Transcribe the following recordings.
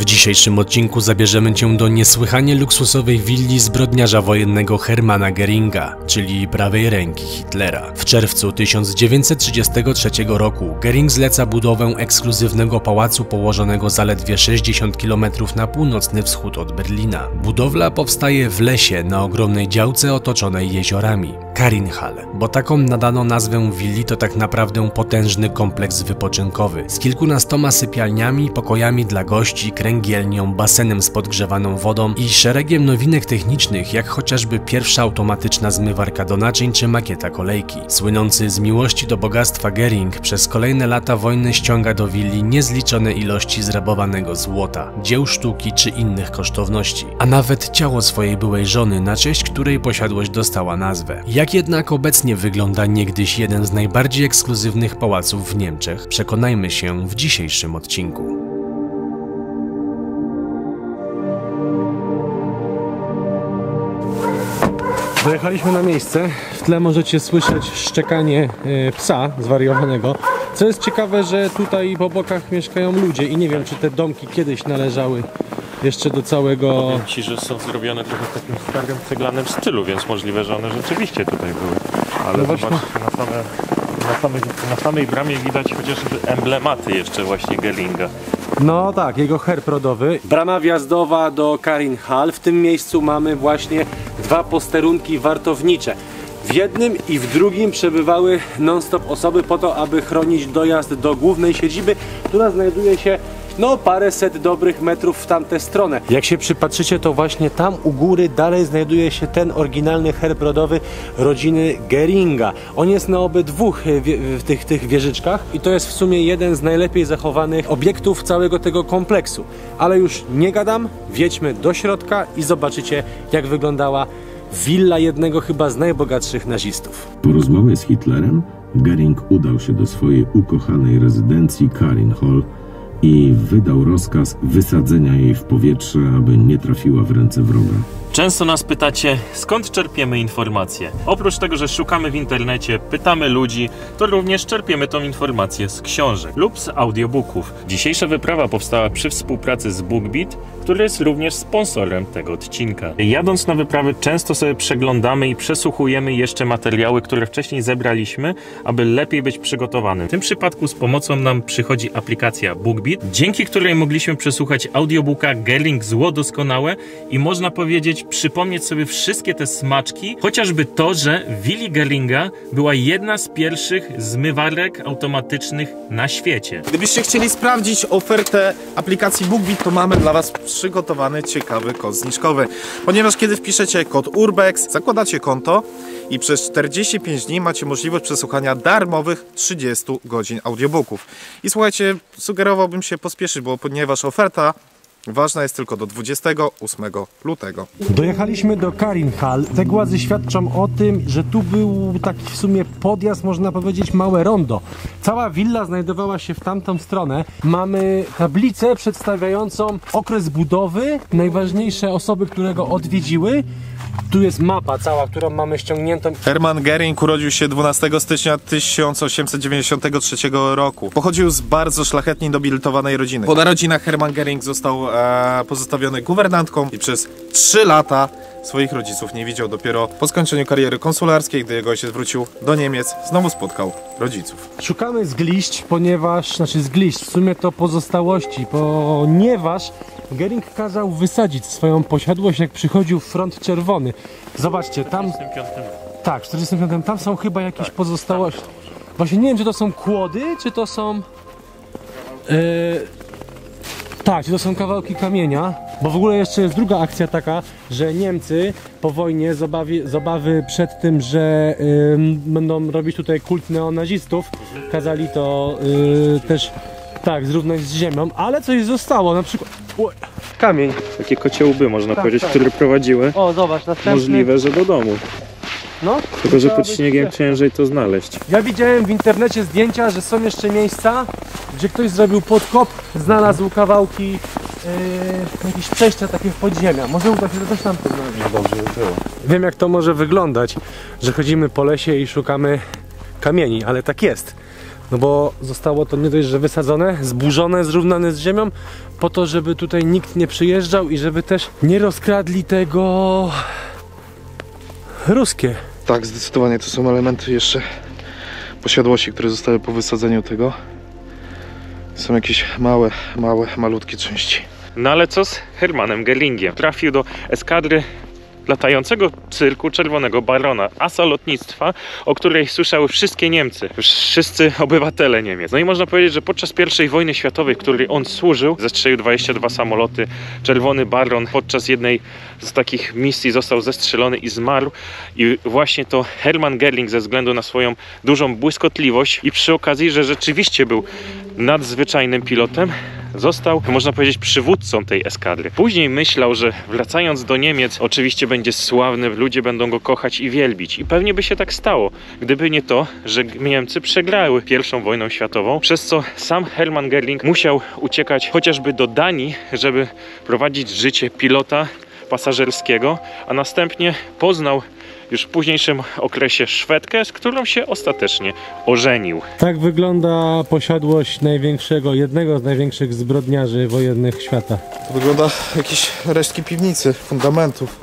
dzisiejszym odcinku zabierzemy Cię do niesłychanie luksusowej willi zbrodniarza wojennego Hermana Göringa, czyli prawej ręki Hitlera. W czerwcu 1933 roku Göring zleca budowę ekskluzywnego pałacu położonego zaledwie 60 km na północny wschód od Berlina. Budowla powstaje w lesie na ogromnej działce otoczonej jeziorami. Marienhalle, bo taką nadano nazwę willi, to tak naprawdę potężny kompleks wypoczynkowy z kilkunastoma sypialniami, pokojami dla gości, kręgielnią, basenem z podgrzewaną wodą i szeregiem nowinek technicznych, jak chociażby pierwsza automatyczna zmywarka do naczyń czy makieta kolejki. Słynący z miłości do bogactwa Göring przez kolejne lata wojny ściąga do willi niezliczone ilości zrabowanego złota, dzieł sztuki czy innych kosztowności, a nawet ciało swojej byłej żony, na cześć której posiadłość dostała nazwę. Jak jednak obecnie wygląda niegdyś jeden z najbardziej ekskluzywnych pałaców w Niemczech, przekonajmy się w dzisiejszym odcinku. Dojechaliśmy na miejsce. W tle możecie słyszeć szczekanie psa zwariowanego. Co jest ciekawe, że tutaj po bokach mieszkają ludzie i nie wiem, czy te domki kiedyś należały jeszcze do całego... Powiem Ci, że są zrobione trochę w takim starym ceglanym stylu, więc możliwe, że one rzeczywiście tutaj były. Ale no zobaczcie, na samej bramie widać chociażby emblematy jeszcze właśnie Göringa. No tak, jego herb rodowy. Brama wjazdowa do Marienhalle. W tym miejscu mamy właśnie dwa posterunki wartownicze. W jednym i w drugim przebywały non-stop osoby po to, aby chronić dojazd do głównej siedziby, która znajduje się paręset dobrych metrów w tamtę stronę. Jak się przypatrzycie, to właśnie tam u góry dalej znajduje się ten oryginalny herb rodowy rodziny Göringa. On jest na obydwu tych wieżyczkach i to jest w sumie jeden z najlepiej zachowanych obiektów całego tego kompleksu. Ale już nie gadam, wjedźmy do środka i zobaczycie, jak wyglądała willa jednego chyba z najbogatszych nazistów. Po rozmowie z Hitlerem Göring udał się do swojej ukochanej rezydencji Marienhalle i wydał rozkaz wysadzenia jej w powietrze, aby nie trafiła w ręce wroga. Często nas pytacie, skąd czerpiemy informacje? Oprócz tego, że szukamy w internecie, pytamy ludzi, to również czerpiemy tą informację z książek lub z audiobooków. Dzisiejsza wyprawa powstała przy współpracy z BookBeat, który jest również sponsorem tego odcinka. Jadąc na wyprawy często sobie przeglądamy i przesłuchujemy jeszcze materiały, które wcześniej zebraliśmy, aby lepiej być przygotowanym. W tym przypadku z pomocą nam przychodzi aplikacja BookBeat, dzięki której mogliśmy przesłuchać audiobooka Göring Zło Doskonałe i można powiedzieć, przypomnieć sobie wszystkie te smaczki, chociażby to, że w willi Göringa była jedna z pierwszych zmywarek automatycznych na świecie. Gdybyście chcieli sprawdzić ofertę aplikacji BookBeat, to mamy dla Was przygotowany ciekawy kod zniżkowy. Ponieważ kiedy wpiszecie kod URBEX, zakładacie konto i przez 45 dni macie możliwość przesłuchania darmowych 30 godzin audiobooków. I słuchajcie, sugerowałbym się pospieszyć, ponieważ oferta ważna jest tylko do 28 lutego. Dojechaliśmy do Marienhalle. Te głazy świadczą o tym, że tu był taki w sumie podjazd, można powiedzieć małe rondo. Cała willa znajdowała się w tamtą stronę. Mamy tablicę przedstawiającą okres budowy, najważniejsze osoby, które go odwiedziły. Tu jest mapa cała, którą mamy ściągniętą. Hermann Göring urodził się 12 stycznia 1893 roku. Pochodził z bardzo szlachetnie nobilitowanej rodziny. Po narodzinach Hermann Göring został pozostawiony guwernantką i przez 3 lata swoich rodziców nie widział. Dopiero po skończeniu kariery konsularskiej, gdy jego ojciec wrócił do Niemiec, znowu spotkał rodziców. Szukamy zgliść, zgliść, w sumie to pozostałości, ponieważ Göring kazał wysadzić swoją posiadłość, jak przychodził front czerwony. Zobaczcie, tam... Tak, w 45. Tam są chyba jakieś pozostałości. Właśnie nie wiem, czy to są kłody, czy to są... Tak, czy to są kawałki kamienia. Bo w ogóle jeszcze jest druga akcja taka, że Niemcy po wojnie z obawy przed tym, że będą robić tutaj kult neonazistów, kazali to też zrównać z ziemią, ale coś zostało, na przykład kamień. Takie kocie łby, można powiedzieć, które prowadziły. O, zobacz, następny. Możliwe, że do domu. No, tylko, że pod śniegiem ciężej to znaleźć. Ja widziałem w internecie zdjęcia, że są jeszcze miejsca, gdzie ktoś zrobił podkop, znalazł kawałki jakieś przejścia takie w podziemia. Może uda się też tam to znaleźć. No dobrze by było. Wiem, jak to może wyglądać, że chodzimy po lesie i szukamy kamieni, ale tak jest. No bo zostało to nie dość, że wysadzone, zburzone, zrównane z ziemią, po to, żeby tutaj nikt nie przyjeżdżał i żeby też nie rozkradli tego ruskie. Tak, zdecydowanie to są elementy jeszcze posiadłości, które zostały po wysadzeniu tego. Są jakieś malutkie części. No ale co z Hermannem Göringiem? Trafił do eskadry latającego cyrku Czerwonego Barona, asa lotnictwa, o której słyszały wszystkie Niemcy, wszyscy obywatele Niemiec. No i można powiedzieć, że podczas I wojny światowej, w której on służył, zestrzelił 22 samoloty. Czerwony Baron podczas jednej z takich misji został zestrzelony i zmarł. I właśnie to Hermann Göring ze względu na swoją dużą błyskotliwość i przy okazji, że rzeczywiście był nadzwyczajnym pilotem, został, można powiedzieć, przywódcą tej eskadry. Później myślał, że wracając do Niemiec oczywiście będzie sławny, ludzie będą go kochać i wielbić. I pewnie by się tak stało, gdyby nie to, że Niemcy przegrały I wojnę światową, przez co sam Hermann Göring musiał uciekać chociażby do Danii, żeby prowadzić życie pilota pasażerskiego, a następnie poznał już w późniejszym okresie Szwedkę, z którą się ostatecznie ożenił. Tak wygląda posiadłość jednego z największych zbrodniarzy wojennych świata. To wygląda jakieś resztki piwnicy, fundamentów.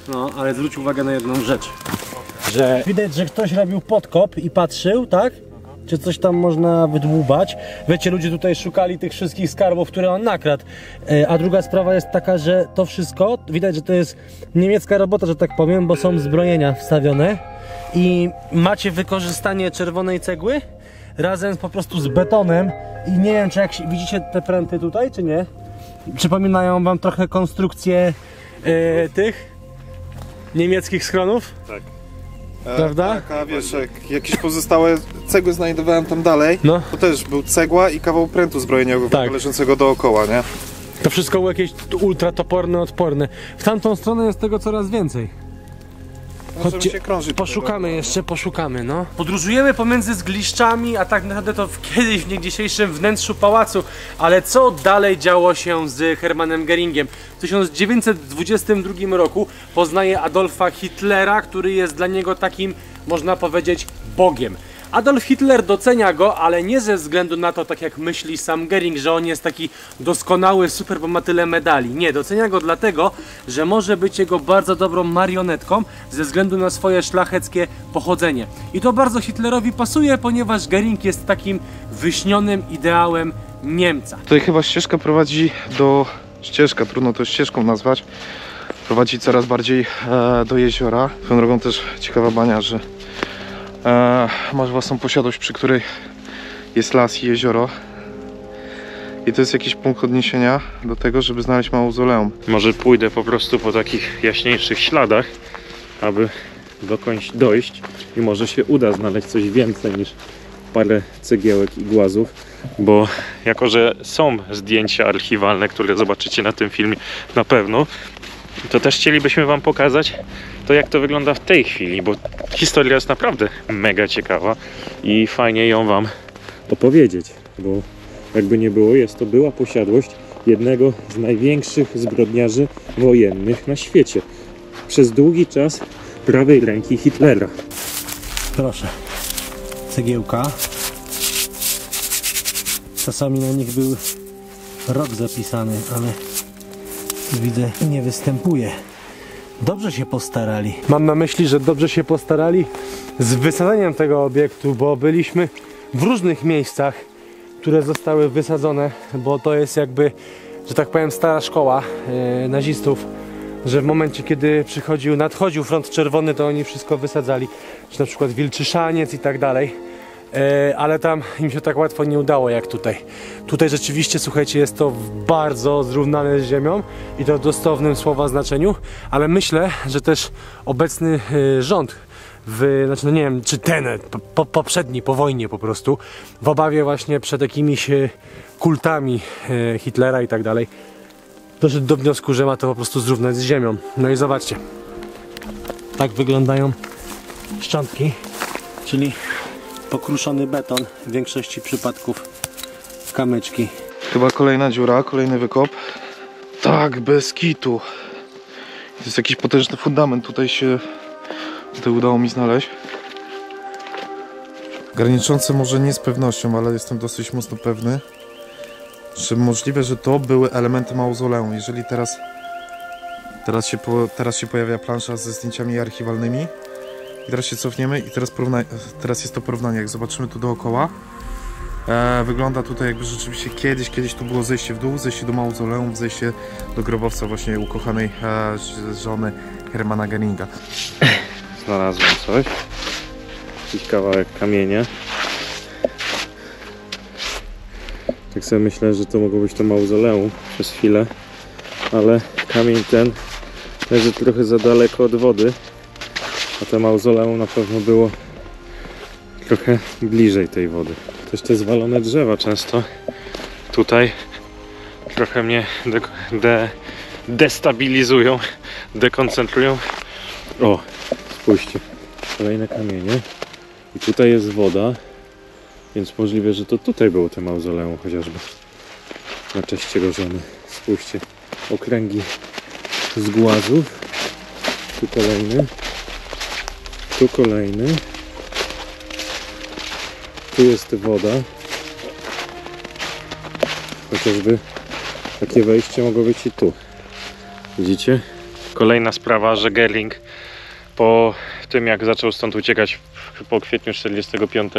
No, ale zwróć uwagę na jedną rzecz. Że widać, że ktoś robił podkop i patrzył, tak? Czy coś tam można wydłubać. Wiecie, ludzie tutaj szukali tych wszystkich skarbów, które on nakradł. A druga sprawa jest taka, że to wszystko, widać, że to jest niemiecka robota, że tak powiem, bo są zbrojenia wstawione i macie wykorzystanie czerwonej cegły razem po prostu z betonem i nie wiem, czy jak widzicie te pręty tutaj, czy nie? Przypominają wam trochę konstrukcję tych niemieckich schronów? Tak. Prawda? Tak, a wiesz, jak jakieś pozostałe cegły znajdowałem tam dalej, no. To też był cegła i kawał prętu zbrojeniowego tak. leżącego dookoła, nie? To wszystko było jakieś ultra toporne, odporne. W tamtą stronę jest tego coraz więcej. Chodźcie, się krążyć poszukamy jeszcze, no. Podróżujemy pomiędzy zgliszczami, a tak naprawdę to kiedyś w niegdysiejszym wnętrzu pałacu. Ale co dalej działo się z Hermannem Göringiem? W 1922 roku poznaje Adolfa Hitlera, który jest dla niego takim, można powiedzieć, bogiem. Adolf Hitler docenia go, ale nie ze względu na to, tak jak myśli sam Göring, że on jest taki doskonały, super, bo ma tyle medali. Nie, docenia go dlatego, że może być jego bardzo dobrą marionetką ze względu na swoje szlacheckie pochodzenie. I to bardzo Hitlerowi pasuje, ponieważ Göring jest takim wyśnionym ideałem Niemca. Tutaj chyba ścieżka prowadzi trudno to ścieżką nazwać, prowadzi coraz bardziej do jeziora. Swoją drogą też ciekawa bania, że masz własną posiadłość, przy której jest las i jezioro. I to jest jakiś punkt odniesienia do tego, żeby znaleźć mauzoleum. Może pójdę po prostu po takich jaśniejszych śladach, aby dokądś dojść i może się uda znaleźć coś więcej niż parę cegiełek i głazów, bo jako, że są zdjęcia archiwalne, które zobaczycie na tym filmie na pewno, to też chcielibyśmy wam pokazać to, jak to wygląda w tej chwili, bo historia jest naprawdę mega ciekawa i fajnie ją wam opowiedzieć, bo jakby nie było, była posiadłość jednego z największych zbrodniarzy wojennych na świecie. Przez długi czas prawej ręki Hitlera. Proszę, cegiełka. Czasami na nich był rok zapisany, ale widzę, nie występuje. Dobrze się postarali. Mam na myśli, że dobrze się postarali z wysadzeniem tego obiektu, bo byliśmy w różnych miejscach, które zostały wysadzone, bo to jest jakby, że tak powiem, stara szkoła nazistów, że w momencie, kiedy nadchodził front czerwony, to oni wszystko wysadzali, czy na przykład Wilczy Szaniec i tak dalej. Ale tam im się tak łatwo nie udało jak tutaj. Tutaj rzeczywiście, słuchajcie, jest to bardzo zrównane z ziemią i to w dosłownym słowa znaczeniu, ale myślę, że też obecny rząd, znaczy no nie wiem, czy ten poprzedni, po wojnie po prostu, w obawie właśnie przed jakimiś kultami Hitlera i tak dalej, doszedł do wniosku, że ma to po prostu zrównać z ziemią. No i zobaczcie, tak wyglądają szczątki, czyli pokruszony beton, w większości przypadków kamyczki. Chyba kolejna dziura, kolejny wykop. Tak, bez kitu. To jest jakiś potężny fundament, tutaj udało mi znaleźć. graniczące może nie z pewnością, ale jestem dosyć mocno pewny, że możliwe, że to były elementy mauzoleum. Jeżeli teraz się pojawia plansza ze zdjęciami archiwalnymi i teraz się cofniemy i teraz jest to porównanie. Jak zobaczymy tu dookoła, wygląda tutaj jakby rzeczywiście kiedyś tu było zejście w dół, zejście do mauzoleum, zejście do grobowca właśnie ukochanej żony Hermana Geringa. Znalazłem coś. Jakiś kawałek kamienia. Tak sobie myślę, że to mogło być to mauzoleum przez chwilę, ale kamień ten leży trochę za daleko od wody, a to mauzoleum na pewno było trochę bliżej tej wody. Też te zwalone drzewa często tutaj trochę mnie destabilizują, dekoncentrują. O, spójrzcie, kolejne kamienie i tutaj jest woda, więc możliwe, że to tutaj było to mauzoleum chociażby na cześć jego żony. Spójrzcie, okręgi z głazów, tu kolejny, tu jest woda, chociażby takie wejście mogło być i tu, widzicie? Kolejna sprawa, że Gering po tym, jak zaczął stąd uciekać po kwietniu 45,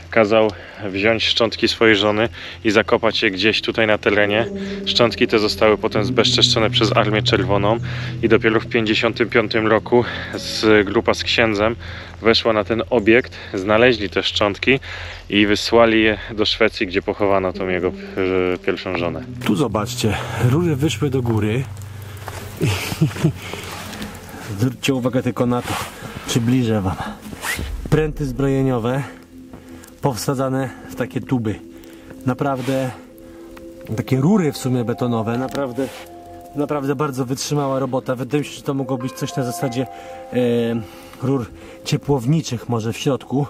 kazał wziąć szczątki swojej żony i zakopać je gdzieś tutaj na terenie. Szczątki te zostały potem zbezczeszczone przez Armię Czerwoną i dopiero w 55 roku grupa z księdzem weszła na ten obiekt, znaleźli te szczątki i wysłali je do Szwecji, gdzie pochowano tą jego pierwszą żonę. Tu zobaczcie, rury wyszły do góry. Zwróćcie uwagę tylko na to, przybliżę wam. Pręty zbrojeniowe powsadzane w takie tuby. Naprawdę, takie rury w sumie betonowe, naprawdę bardzo wytrzymała robota. Wydaje mi się, że to mogło być coś na zasadzie rur ciepłowniczych może w środku.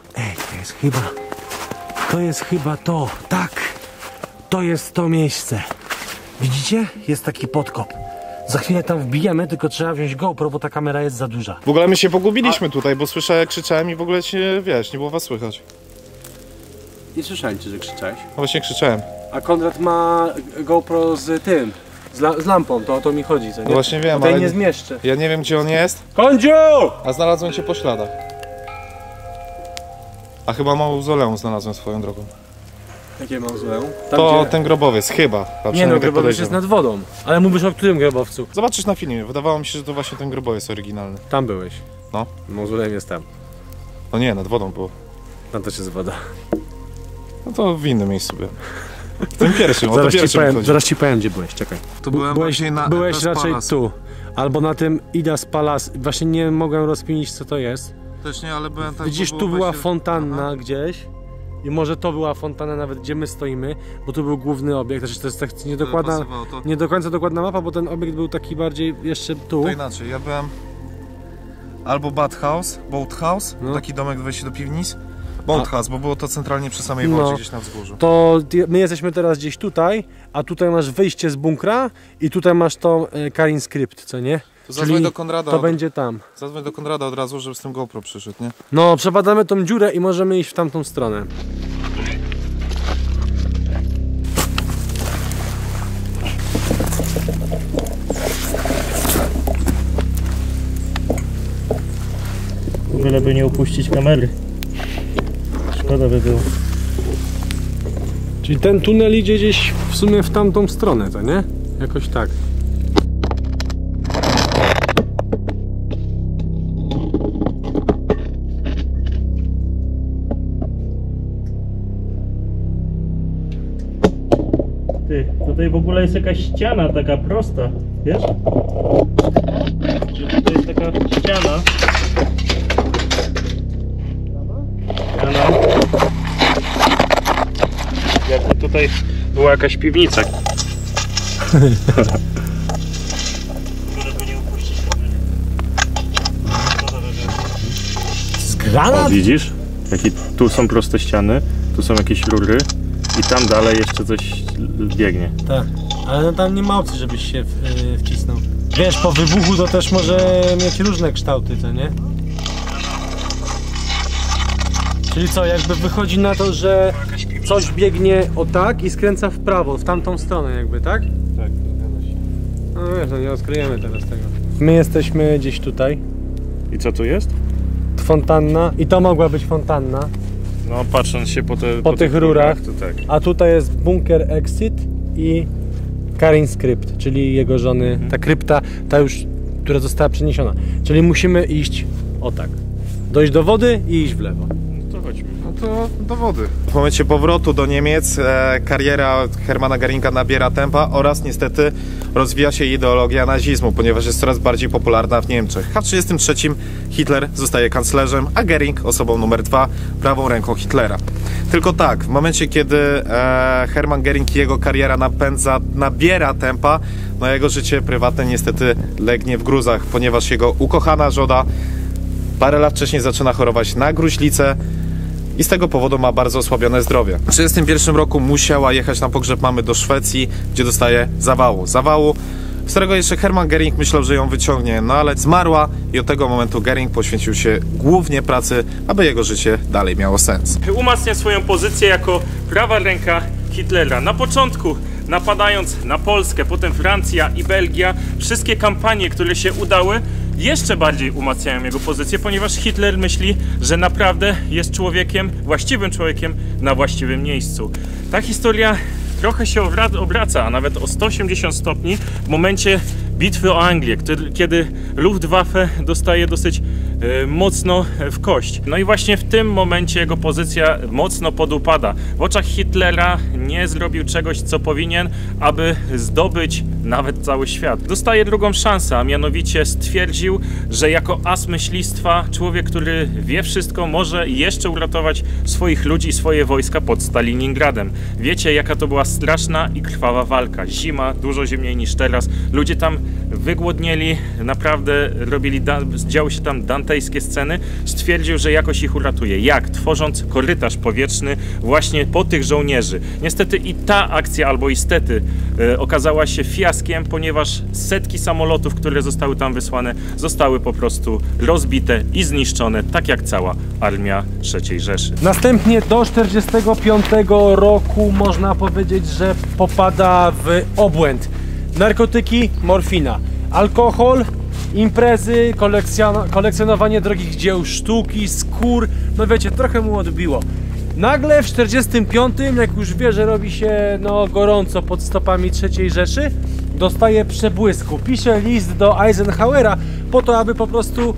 To jest chyba to, tak, to jest to miejsce. Widzicie? Jest taki podkop. Za chwilę tam wbijemy, tylko trzeba wziąć GoPro, bo ta kamera jest za duża. W ogóle my się pogubiliśmy tutaj, bo słyszałem jak krzyczałem i w ogóle się, wiesz, nie było was słychać. Nie słyszałem cię, że krzyczałeś. No właśnie krzyczałem. A Konrad ma GoPro z tym, z lampą, to o to mi chodzi, co nie? No właśnie wiem, tutaj ale nie zmieszczę. Ja nie wiem, gdzie on jest. Kondziu! A znalazłem cię po śladach. A chyba mauzoleum znalazłem swoją drogą. Jakie mauzoleum? To ten grobowiec, chyba. Nie no, grobowiec jest nad wodą. Ale mówisz o którym grobowcu? Zobaczysz na filmie, wydawało mi się, że to właśnie ten grobowiec oryginalny. Tam byłeś. No. Mauzoleum jest tam. No nie, nad wodą było. Tam też jest woda. No to w innym miejscu byłem. W tym pierwszym, zaraz ci powiem, gdzie byłeś, czekaj. To byłem byłeś raczej tu. Albo na tym Idas Palace. Właśnie nie mogłem rozkminić, co to jest. Też nie, ale byłem tak. Widzisz, tu była fontanna gdzieś. I może to była fontanna nawet, gdzie my stoimy, bo tu był główny obiekt. Znaczy to jest tak nie do końca dokładna mapa, bo ten obiekt był taki bardziej jeszcze tu. To inaczej, ja byłem albo Boat House, taki domek wejście do piwnic. Boat House, bo było to centralnie przy samej wodzie, gdzieś na wzgórzu. To my jesteśmy teraz gdzieś tutaj, a tutaj masz wyjście z bunkra i tutaj masz to Karin Skrypt, co nie? To zadzwoń do Konrada. To będzie tam. Zadzwoń do Konrada od razu, żeby z tym GoPro przyszedł, nie? No, przepadamy tą dziurę i możemy iść w tamtą stronę. Byleby nie upuścić kamery. Szkoda by było. Czyli ten tunel idzie gdzieś w sumie w tamtą stronę, to nie? Jakoś tak. Ty, tutaj w ogóle jest jakaś ściana taka prosta, wiesz? To jest taka ściana. Jakby tutaj była jakaś piwnica. Z granat? O, widzisz? Tu są proste ściany, tu są jakieś rury i tam dalej jeszcze coś biegnie. Tak, ale no tam nie ma opcji, żebyś się wcisnął. Wiesz, po wybuchu to też może mieć różne kształty, co nie? Czyli co, jakby wychodzi na to, że coś biegnie o tak i skręca w prawo, w tamtą stronę jakby, tak? Tak, zgadza się. No wiesz, no nie odkryjemy teraz tego. My jesteśmy gdzieś tutaj. I co tu jest? Fontanna i to mogła być fontanna. No patrząc się po tych rurach, to tak. a tutaj jest bunker exit i Karin's Crypt, czyli jego żony, ta krypta, ta już, która została przeniesiona. Czyli musimy iść o tak. Dojść do wody i iść w lewo. No to chodźmy. No to do wody. W momencie powrotu do Niemiec kariera Hermana Geringa nabiera tempa oraz niestety rozwija się ideologia nazizmu, ponieważ jest coraz bardziej popularna w Niemczech. W 1933 Hitler zostaje kanclerzem, a Gering osobą numer 2, prawą ręką Hitlera. Tylko tak, w momencie kiedy Hermann Gering i jego kariera nabiera tempa, no jego życie prywatne niestety legnie w gruzach, ponieważ jego ukochana żona parę lat wcześniej zaczyna chorować na gruźlicę i z tego powodu ma bardzo osłabione zdrowie. W 1931 roku musiała jechać na pogrzeb mamy do Szwecji, gdzie dostaje zawału, z którego jeszcze Hermann Gering myślał, że ją wyciągnie, no ale zmarła i od tego momentu Gering poświęcił się głównie pracy, aby jego życie dalej miało sens. Umacnia swoją pozycję jako prawa ręka Hitlera. Na początku napadając na Polskę, potem Francja i Belgia, wszystkie kampanie, które się udały, jeszcze bardziej umacniają jego pozycję, ponieważ Hitler myśli, że naprawdę jest człowiekiem, właściwym człowiekiem na właściwym miejscu. Ta historia trochę się obraca, a nawet o 180 stopni w momencie bitwy o Anglię, kiedy Luftwaffe dostaje dosyć mocno w kość. No i właśnie w tym momencie jego pozycja mocno podupada. W oczach Hitlera nie zrobił czegoś, co powinien, aby zdobyć nawet cały świat. Dostaje drugą szansę, a mianowicie stwierdził, że jako as myślistwa, człowiek, który wie wszystko, może jeszcze uratować swoich ludzi i swoje wojska pod Stalingradem. Wiecie, jaka to była straszna i krwawa walka. Zima, dużo zimniej niż teraz. Ludzie tam wygłodnieli, naprawdę działy się tam dantejskie sceny. Stwierdził, że jakoś ich uratuje. Jak? Tworząc korytarz powietrzny właśnie po tych żołnierzy. Niestety i ta akcja, albo istety, okazała się fiaskiem, ponieważ setki samolotów, które zostały tam wysłane, zostały po prostu rozbite i zniszczone, tak jak cała armia III Rzeszy. Następnie do 1945 roku można powiedzieć, że popada w obłęd. Narkotyki, morfina, alkohol, imprezy, kolekcjonowanie drogich dzieł sztuki, skór, no wiecie, trochę mu odbiło. Nagle w 1945, jak już wie, że robi się gorąco pod stopami III Rzeszy, dostaje przebłysku. Pisze list do Eisenhowera po to, aby po prostu,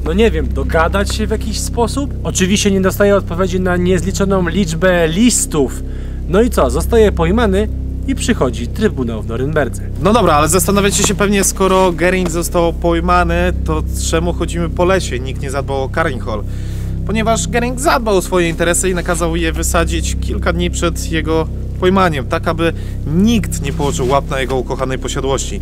no nie wiem, dogadać się w jakiś sposób. Oczywiście nie dostaje odpowiedzi na niezliczoną liczbę listów. No i co? Zostaje pojmany i przychodzi Trybunał w Norymberdze. No dobra, ale zastanawiacie się pewnie, skoro Gering został pojmany, to czemu chodzimy po lesie? Nikt nie zadbał o Karinhol. Ponieważ Gering zadbał o swoje interesy i nakazał je wysadzić kilka dni przed jego pojmaniem, tak aby nikt nie położył łap na jego ukochanej posiadłości.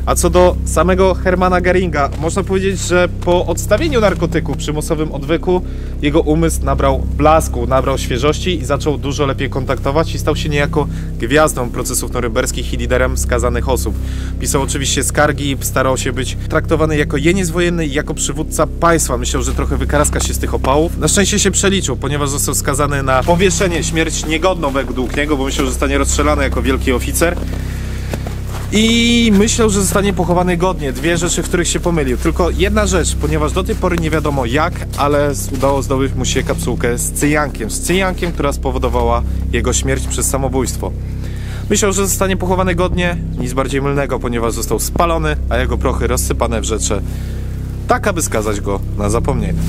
A co do samego Hermana Geringa, można powiedzieć, że po odstawieniu narkotyku, przymusowym odwyku, jego umysł nabrał blasku, nabrał świeżości i zaczął dużo lepiej kontaktować i stał się niejako gwiazdą procesów norymberskich i liderem skazanych osób. Pisał oczywiście skargi, starał się być traktowany jako jeniec wojenny i jako przywódca państwa. Myślał, że trochę wykaraska się z tych opałów. Na szczęście się przeliczył, ponieważ został skazany na powieszenie, śmierć niegodną według niego, bo myślał, że zostanie rozstrzelany jako wielki oficer. I myślał, że zostanie pochowany godnie. Dwie rzeczy, w których się pomylił. Tylko jedna rzecz, ponieważ do tej pory nie wiadomo jak, ale udało zdobyć mu się kapsułkę z cyjankiem, która spowodowała jego śmierć przez samobójstwo. Myślał, że zostanie pochowany godnie, nic bardziej mylnego, ponieważ został spalony, a jego prochy rozsypane w rzece, tak aby skazać go na zapomnienie.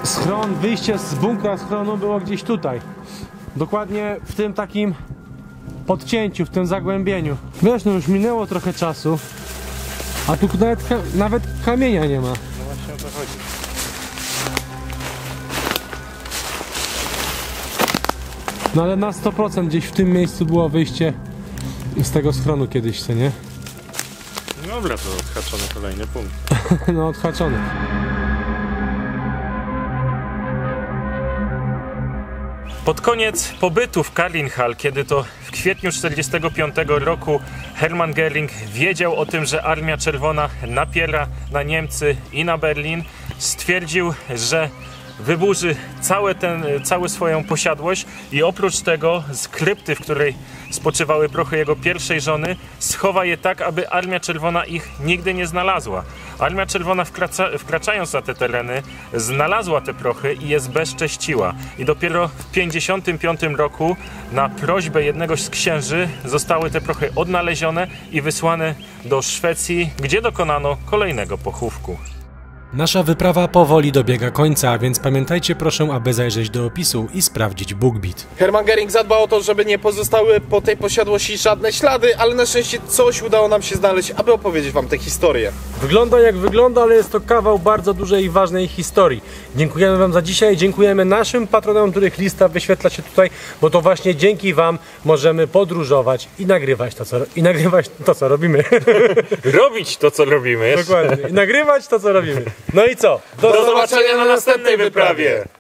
Schron, wyjście z bunkra schronu było gdzieś tutaj. Dokładnie w tym takim podcięciu, w tym zagłębieniu. Wiesz, no już minęło trochę czasu, a tu nawet kamienia nie ma. No właśnie o to chodzi. No ale na 100% gdzieś w tym miejscu było wyjście z tego schronu kiedyś, co nie? Dobra, to odhaczony kolejny punkt. No odhaczony. Pod koniec pobytu w Karinhal, kiedy to w kwietniu 1945 roku Hermann Göring wiedział o tym, że Armia Czerwona napiera na Niemcy i na Berlin, stwierdził, że wyburzy całą swoją posiadłość i oprócz tego z krypty, w której spoczywały prochy jego pierwszej żony, schowa je tak, aby Armia Czerwona ich nigdy nie znalazła. Armia Czerwona wkraczając na te tereny znalazła te prochy i je zbezcześciła. I dopiero w 1955 roku na prośbę jednego z księży zostały te prochy odnalezione i wysłane do Szwecji, gdzie dokonano kolejnego pochówku. Nasza wyprawa powoli dobiega końca, więc pamiętajcie proszę, aby zajrzeć do opisu i sprawdzić BookBeat. Hermann Göring zadbał o to, żeby nie pozostały po tej posiadłości żadne ślady, ale na szczęście coś udało nam się znaleźć, aby opowiedzieć wam tę historię. Wygląda jak wygląda, ale jest to kawał bardzo dużej i ważnej historii. Dziękujemy wam za dzisiaj, dziękujemy naszym patronom, których lista wyświetla się tutaj, bo to właśnie dzięki wam możemy podróżować i nagrywać to, co robimy. Robić to, co robimy. Dokładnie. I nagrywać to, co robimy. No i co? Do zobaczenia na następnej wyprawie!